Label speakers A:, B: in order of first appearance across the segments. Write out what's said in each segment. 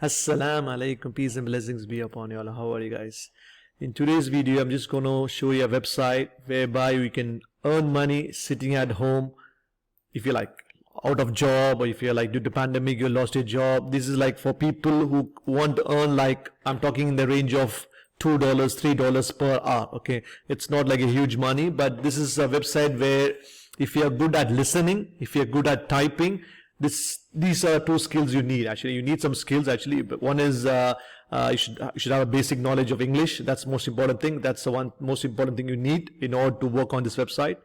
A: Assalamu alaikum, peace and blessings be upon you all. How are you guys? In today's video, I'm just going to show you a website whereby we can earn money sitting at home. If you're like out of job, or if you're like due to pandemic, you lost your job. This is like for people who want to earn, like I'm talking in the range of $2, $3 per hour. Okay, it's not like a huge money, but this is a website where if you're good at listening, if you're good at typing, these are two skills you need. Actually, you need some skills actually. But one is you should have a basic knowledge of English. That's the most important thing. That's the one most important thing you need in order to work on this website.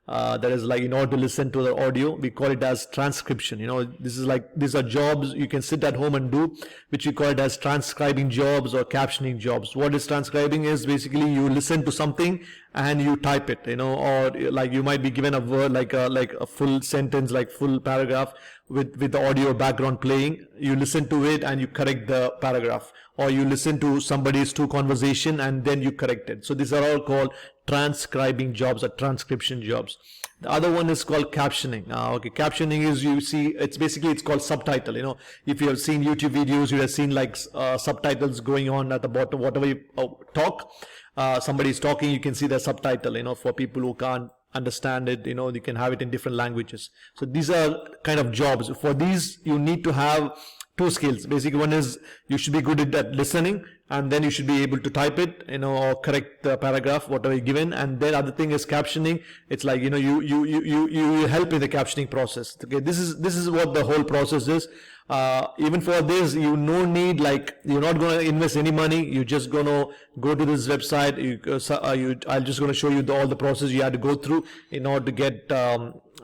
A: That is like in order to listen to the audio, we call it as transcription. You know, this is like, these are jobs you can sit at home and do, which we call it as transcribing jobs or captioning jobs. What is transcribing is basically you listen to something and you type it, you know, or like you might be given a word like a full sentence, like full paragraph with the audio background playing. You listen to it and you correct the paragraph, or you listen to somebody's two conversation and then you correct it. So these are all called transcribing jobs or transcription jobs. The other one is called captioning. Okay, captioning is, you see, it's called subtitle. You know, if you have seen YouTube videos, you have seen like subtitles going on at the bottom. Whatever you talk, somebody is talking, you can see the subtitle. You know, for people who can't understand it, you know, you can have it in different languages. So these are kind of jobs. For these, you need to have two skills. Basically, one is you should be good at listening, and then you should be able to type it, you know, or correct the paragraph, whatever you're given. And then other thing is captioning. It's like, you know, you help in the captioning process. Okay, this is what the whole process is. Even for this, you no need, like, you're not going to invest any money. You're just going to go to this website. I'm just going to show you all the process you have to go through in order to get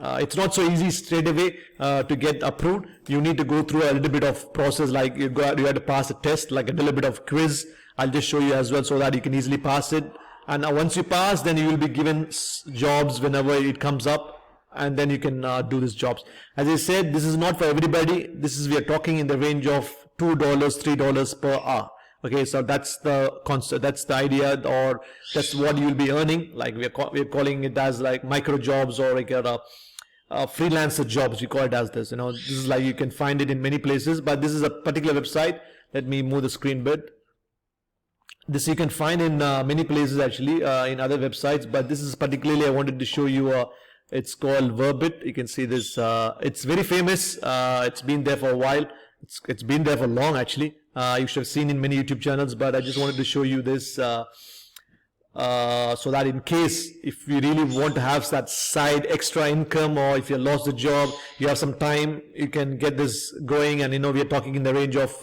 A: it's not so easy straight away to get approved. You need to go through a little bit of process, like you have to pass a test, like a little bit of quiz. I'll just show you as well so that you can easily pass it. And once you pass, then you will be given jobs whenever it comes up, and then you can do these jobs. As I said, this is not for everybody. We are talking in the range of $2, $3 per hour. Okay, so that's the concept, that's the idea, or that's what you will be earning. Like we're calling it as like micro jobs, or like freelancer jobs. We call it as this. You know, this is like, you can find it in many places, but this is a particular website. Let me move the screen a bit. This you can find in many places actually, in other websites, but this is particularly I wanted to show you. It's called Verbit. You can see this. It's very famous. It's been there for a while. It's been there for long actually. You should have seen in many YouTube channels, but I just wanted to show you this so that in case if you really want to have that side extra income, or if you lost the job, you have some time, you can get this going. And you know, we are talking in the range of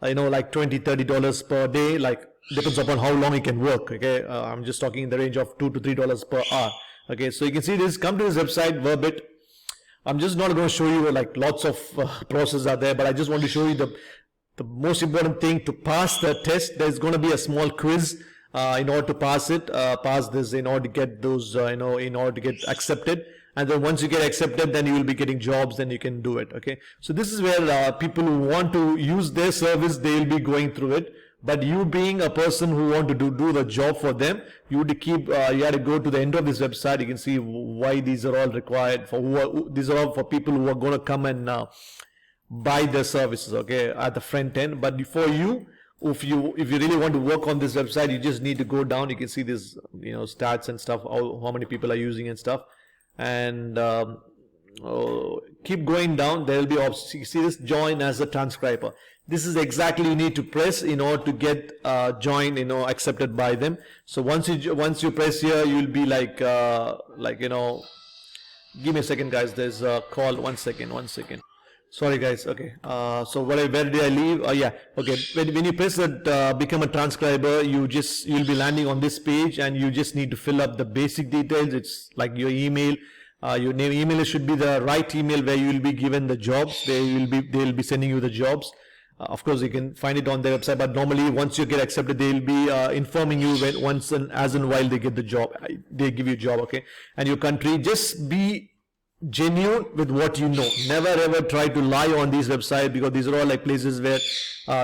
A: you know, like $20, $30 per day, like depends upon how long you can work. Okay, I'm just talking in the range of $2 to $3 per hour. Okay, so you can see this. Come to this website, Verbit. I'm just not going to show you like lots of processes are there, but I just want to show you the most important thing. To pass the test, there's going to be a small quiz in order to pass it, pass this in order to get those, you know, in order to get accepted. And then once you get accepted, then you will be getting jobs, then you can do it. Okay, so this is where people who want to use their service, they will be going through it. But you being a person who want to do the job for them, you would keep, you have to go to the end of this website. You can see why these are all required for, these are all for people who are going to come and buy their services, okay, at the front end. But for you, if you really want to work on this website, you just need to go down. You can see this, you know, stats and stuff, how many people are using and stuff. And keep going down. There will be options. You see this, join as a transcriber. This is exactly you need to press in order to get join, you know, accepted by them. So once you press here, you will be like you know, give me a second guys, there's a call. One second, sorry guys. Okay, so where did I leave? Yeah, okay, when you press that become a transcriber, you'll be landing on this page, and you just need to fill up the basic details. It's like your email. Your name, email should be the right email where you will be given the jobs. They will be sending you the jobs. Of course, you can find it on their website, but normally once you get accepted, they will be informing you once and as and while they get the job, they give you a job. Okay, and your country, just be genuine with what you know. Never ever try to lie on these websites, because these are all like places where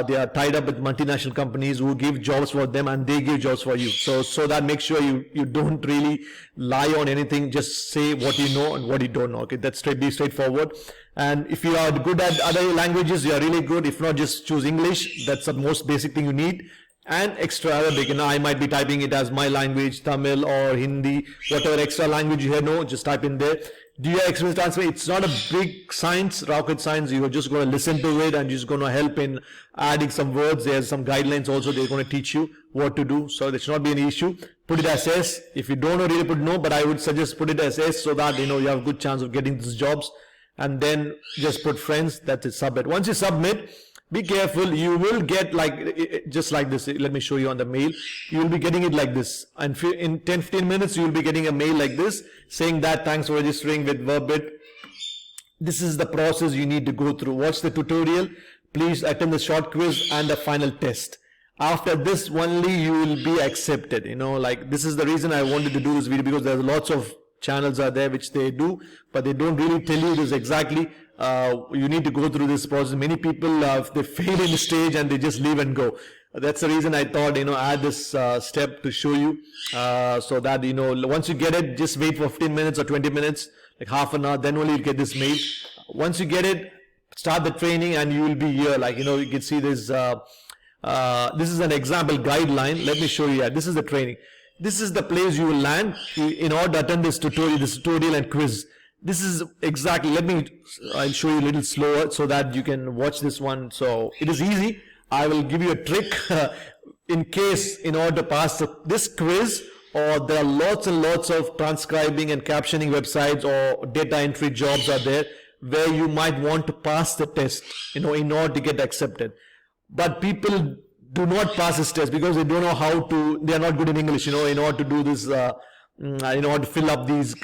A: they are tied up with multinational companies who give jobs for them and they give jobs for you. So that make sure you don't really lie on anything. Just say what you know and what you don't know. Okay, that's be straightforward. And if you are good at other languages, you are really good. If not, just choose English. That's the most basic thing you need. And extra Arabic, I might be typing it as my language, Tamil or Hindi, whatever extra language you know, just type in there. Do you experience transfer? It's not a big science, rocket science. You're just going to listen to it and just going to help in adding some words. There's some guidelines also. They're going to teach you what to do. So that should not be an issue. Put it as S. If you don't know, really put no, but I would suggest put it as S so that you have a good chance of getting these jobs. And then just put friends. That's it. Submit. Once you submit, be careful. You will get just like this. Let me show you on the mail. You will be getting it like this. And in 10-15 minutes, you will be getting a mail like this saying that thanks for registering with Verbit. This is the process you need to go through. Watch the tutorial. Please attend the short quiz and the final test. After this only you will be accepted. This is the reason I wanted to do this video, because there's lots of channels are there which they do, but they don't really tell you this exactly. You need to go through this process. Many people they fail in the stage and they just leave and go. That's the reason I thought add this step to show you, so that once you get it, just wait for 15 minutes or 20 minutes, like half an hour, then only you'll get this mail. Once you get it, start the training and you will be here. You can see this. This is an example guideline. Let me show you. This is the training. This is the place you will land in order to attend this tutorial and quiz. This is exactly, I'll show you a little slower so that you can watch this one. So it is easy. I will give you a trick in order to pass this quiz, or there are lots and lots of transcribing and captioning websites or data entry jobs are there where you might want to pass the test, in order to get accepted. But people do not pass this test because they don't know how to, they are not good in English, in order to do this, in order to fill up these,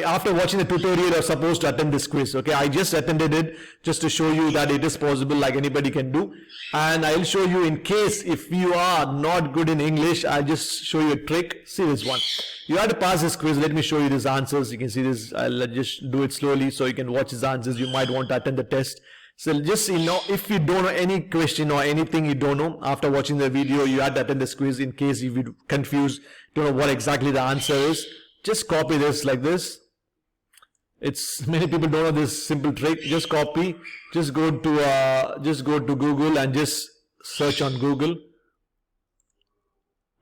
A: after watching the tutorial, you're supposed to attend this quiz. Okay, I just attended it just to show you that it is possible, like anybody can do. And I'll show you, in case if you are not good in English, I'll just show you a trick. See this one. You have to pass this quiz. Let me show you these answers. You can see this. I'll just do it slowly so you can watch these answers. You might want to attend the test. So just, if you don't know any question or anything you don't know, after watching the video, you have to attend this quiz. In case if you're confused, don't know what exactly the answer is, just copy this like this. Many people don't know this simple trick. Just copy. Just go to Google and just search on Google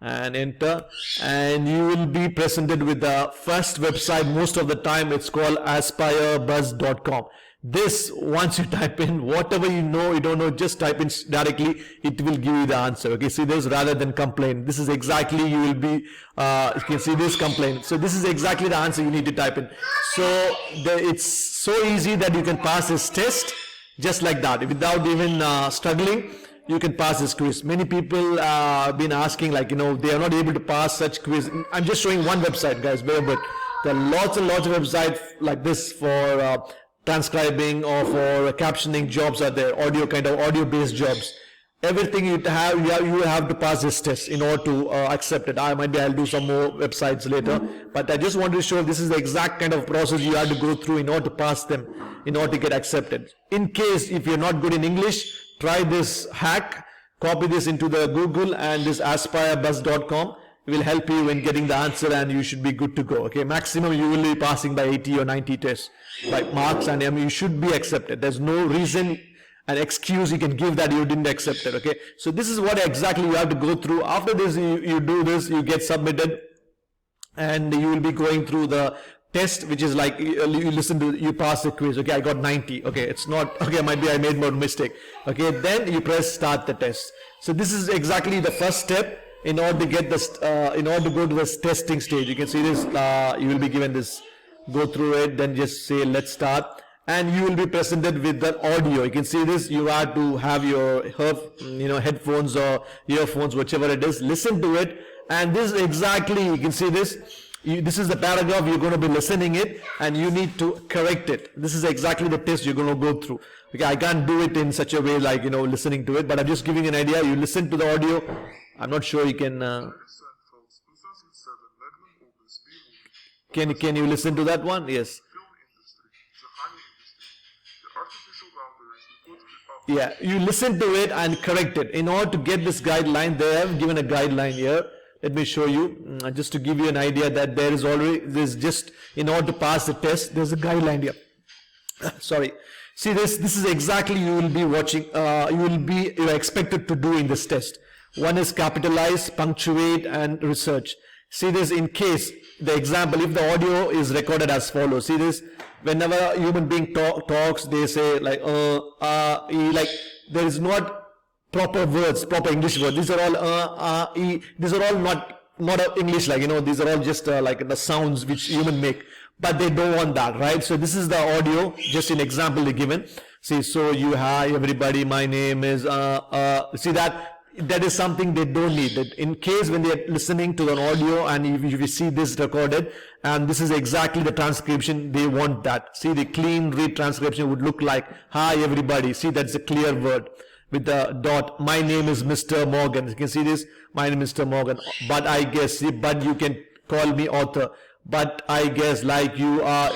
A: and enter, and you will be presented with the first website. Most of the time it's called aspirebuzz.com. This, once you type in whatever you don't know, just type in directly, it will give you the answer. Okay, see this, rather than complain. This is exactly, you will be, you can see this, complain. So this is exactly the answer you need to type in. So it's so easy that you can pass this test just like that, without even struggling. You can pass this quiz. Many people have been asking, they are not able to pass such quiz. I'm just showing one website, guys, bear with. There are lots and lots of websites like this for transcribing or for captioning jobs are there, audio-based jobs. Everything you have to pass this test in order to accept it. I'll do some more websites later, but I just wanted to show this is the exact kind of process you have to go through in order to pass them, in order to get accepted. In case if you're not good in English, try this hack, copy this into the Google, and this aspirebuzz.com will help you in getting the answer, and you should be good to go. Okay, maximum you will be passing by 80 or 90 tests, like marks, and you should be accepted. There's no reason, an excuse you can give that you didn't accept it. Okay, so this is what exactly you have to go through. After this, you do this, you get submitted, and you will be going through the test, which is like you pass the quiz. Okay, I got 90. Okay, it's not, okay, maybe I made more mistake. Okay, then you press start the test. So this is exactly the first step in order to get this, in order to go to this testing stage. You can see this, you will be given this, go through it, then just say let's start, and you will be presented with the audio. You can see this, you have to have your headphones or earphones, whichever it is, listen to it, and this exactly, you can see this, this is the paragraph you're going to be listening it, and you need to correct it. This is exactly the test you're going to go through. Okay, I can't do it in such a way like listening to it, but I'm just giving an idea. You listen to the audio. I'm not sure you can. Can you listen to that one? Yes. Yeah, you listen to it and correct it. In order to get this guideline, they have given a guideline here. Let me show you, just to give you an idea that there's just, in order to pass the test, there's a guideline here. Sorry. See this is exactly you will be watching, you are expected to do in this test. One is capitalize, punctuate and research. See this, in case the example, if the audio is recorded as follows. See this, whenever a human being talks, they say like like there is not proper words, proper English words. These are all these are all not English, like, you know, these are all just like the sounds which human make, but they don't want that, right? So this is the audio, just an example they given. See, so you, hi everybody, my name is see that is something they don't need. That in case when they are listening to an audio and if you see this recorded and this is exactly the transcription, they want that. See, the clean read transcription would look like, hi everybody. See, that's a clear word with the dot. My name is Mr. Morgan. You can see this, my name is Mr. Morgan. But I guess, see, but you can call me author. But I guess, like, you are.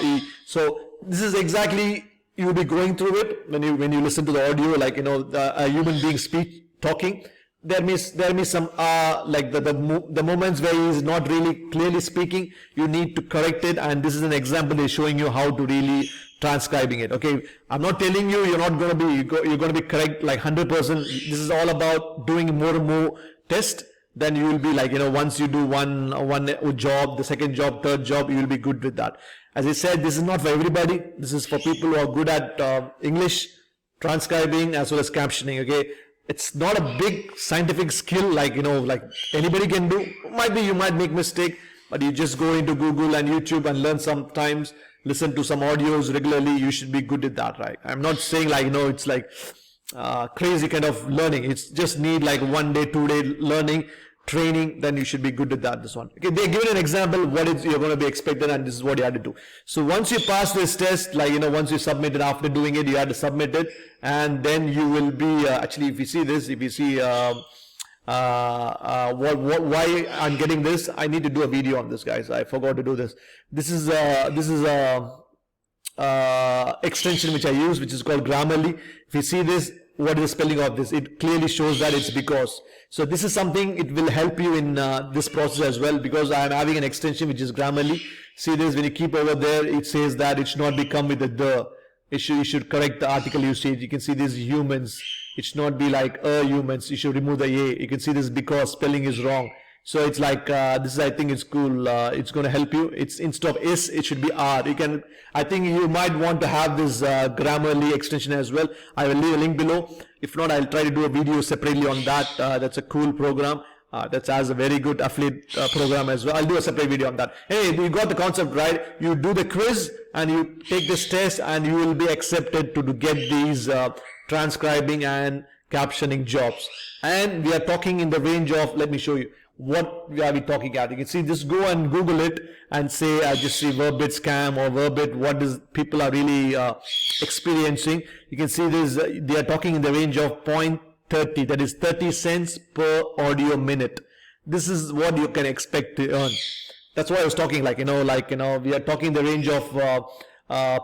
A: So this is exactly, you will be going through it when you listen to the audio, like, you know, a human being talking. There may some like the moments where he is not really clearly speaking, you need to correct it, and this is an example they're showing you how to really transcribing it. Okay, I'm not telling you you're not going to be you're going to be correct like 100%. This is all about doing more and more test. Then you will be like, you know, once you do one job, the second job, third job, you will be good with that. As I said, this is not for everybody. This is for people who are good at English transcribing as well as captioning. Okay. It's not a big scientific skill, like, you know, like anybody can do. You might make mistake, but you just go into Google and YouTube and learn sometimes, listen to some audios regularly. You should be good at that, right? I'm not saying like, you know, it's like crazy kind of learning. It's just need like 1 day, 2 day learning, training, then you should be good at that. This one. Okay, they're given an example what is you're going to be expected, and this is what you have to do. So once you pass this test, like, you know, once you submit it, after doing it, you have to submit it, and then you will be actually, if you see this, if you see why I'm getting this, I need to do a video on this, guys. I forgot to do this. This is extension which I use, which is called Grammarly. If you see this, what is the spelling of this? It clearly shows that it's because. So this is something, it will help you in this process as well, because I am having an extension which is Grammarly. See this, when you keep over there, it says that it should not become with the. You should correct the article usage. You can see this humans. It should not be like humans. You should remove the a. You can see this because spelling is wrong. So it's like this is, I think it's cool. It's going to help you. It's instead of s, it should be r. You can. I think you might want to have this Grammarly extension as well. I will leave a link below. If not, I'll try to do a video separately on that. That's a cool program. That has a very good affiliate program as well. I'll do a separate video on that. Hey, you got the concept, right? You do the quiz and you take this test, and you will be accepted to get these transcribing and captioning jobs. And we are talking in the range of, let me show you what we are talking at. You can see, just go and Google it and say, I just see Verbit scam or Verbit, what is people are really experiencing. You can see this, they are talking in the range of 0.30, that is 30 cents per audio minute. This is what you can expect to earn. That's why I was talking, like, we are talking the range of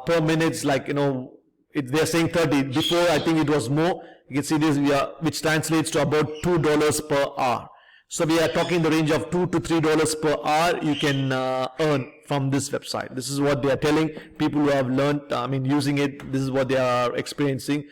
A: per minutes, like, they're saying 30. Before, I think it was more. You can see this, which translates to about $2 per hour. So we are talking the range of $2 to $3 per hour you can earn from this website. This is what they are telling people who have learned, using it. This is what they are experiencing.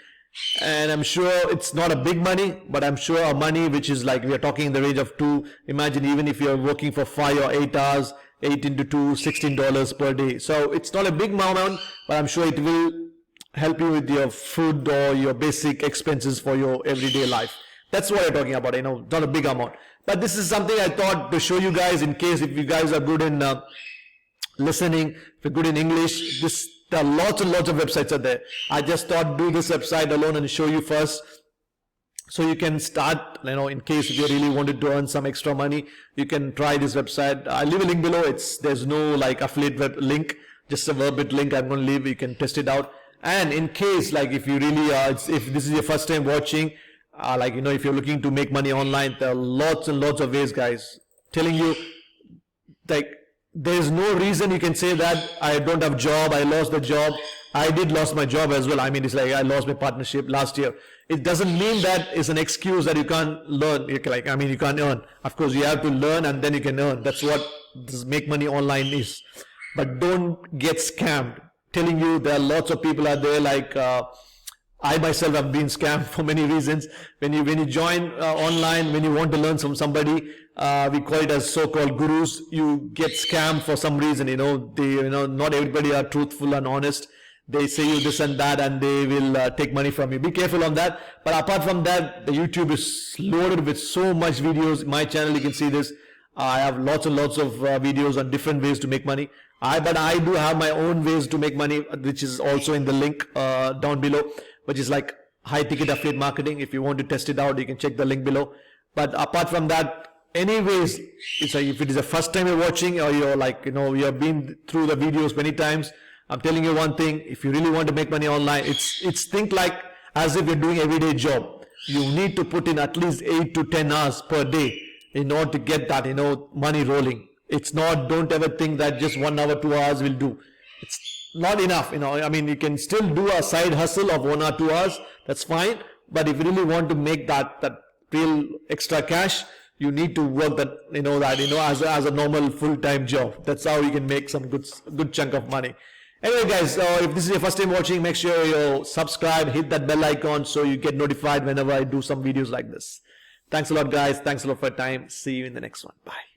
A: And I'm sure it's not a big money, but I'm sure a money which is like, we are talking in the range of 2. Imagine even if you're working for 5 or 8 hours, 8 into 2, $16 per day. So it's not a big amount, but I'm sure it will help you with your food or your basic expenses for your everyday life. That's what I'm talking about, not a big amount. But this is something I thought to show you guys, in case if you guys are good in listening, if you're good in English. There are lots and lots of websites out there. I just thought do this website alone and show you first, so you can start, in case if you really wanted to earn some extra money, you can try this website. I'll leave a link below. There's no like affiliate web link, just a Verbit link I'm going to leave. You can test it out. And in case, like, if you really if this is your first time watching, if you're looking to make money online, there are lots and lots of ways, guys. Telling you, like, there's no reason you can say that I don't have job, I lost the job. I did lost my job as well. It's like I lost my partnership last year. It doesn't mean that it's an excuse that you can't learn. You can't earn. Of course, you have to learn and then you can earn. That's what this make money online is. But don't get scammed. telling you, there are lots of people out there like I myself have been scammed for many reasons. When you join online, when you want to learn from somebody, we call it as so-called gurus. You get scammed for some reason. Not everybody are truthful and honest. They say you this and that, and they will take money from you. Be careful on that. But apart from that, the YouTube is loaded with so much videos. My channel, you can see this. I have lots and lots of videos on different ways to make money. But I do have my own ways to make money, which is also in the link down below, which is like high ticket affiliate marketing. If you want to test it out, you can check the link below. But apart from that, anyways, if it is the first time you're watching, or you're like, you have been through the videos many times, I'm telling you one thing: if you really want to make money online, it's think like as if you're doing everyday job. You need to put in at least 8 to 10 hours per day in order to get that, money rolling. It's not, don't ever think that just 1 hour, 2 hours will do. It's not enough, you can still do a side hustle of 1 or 2 hours. That's fine. But if you really want to make that real extra cash, you need to work that, as a normal full-time job. That's how you can make some good chunk of money. Anyway guys, if this is your first time watching, make sure you subscribe, hit that bell icon so you get notified whenever I do some videos like this. Thanks a lot guys. Thanks a lot for your time. See you in the next one. Bye.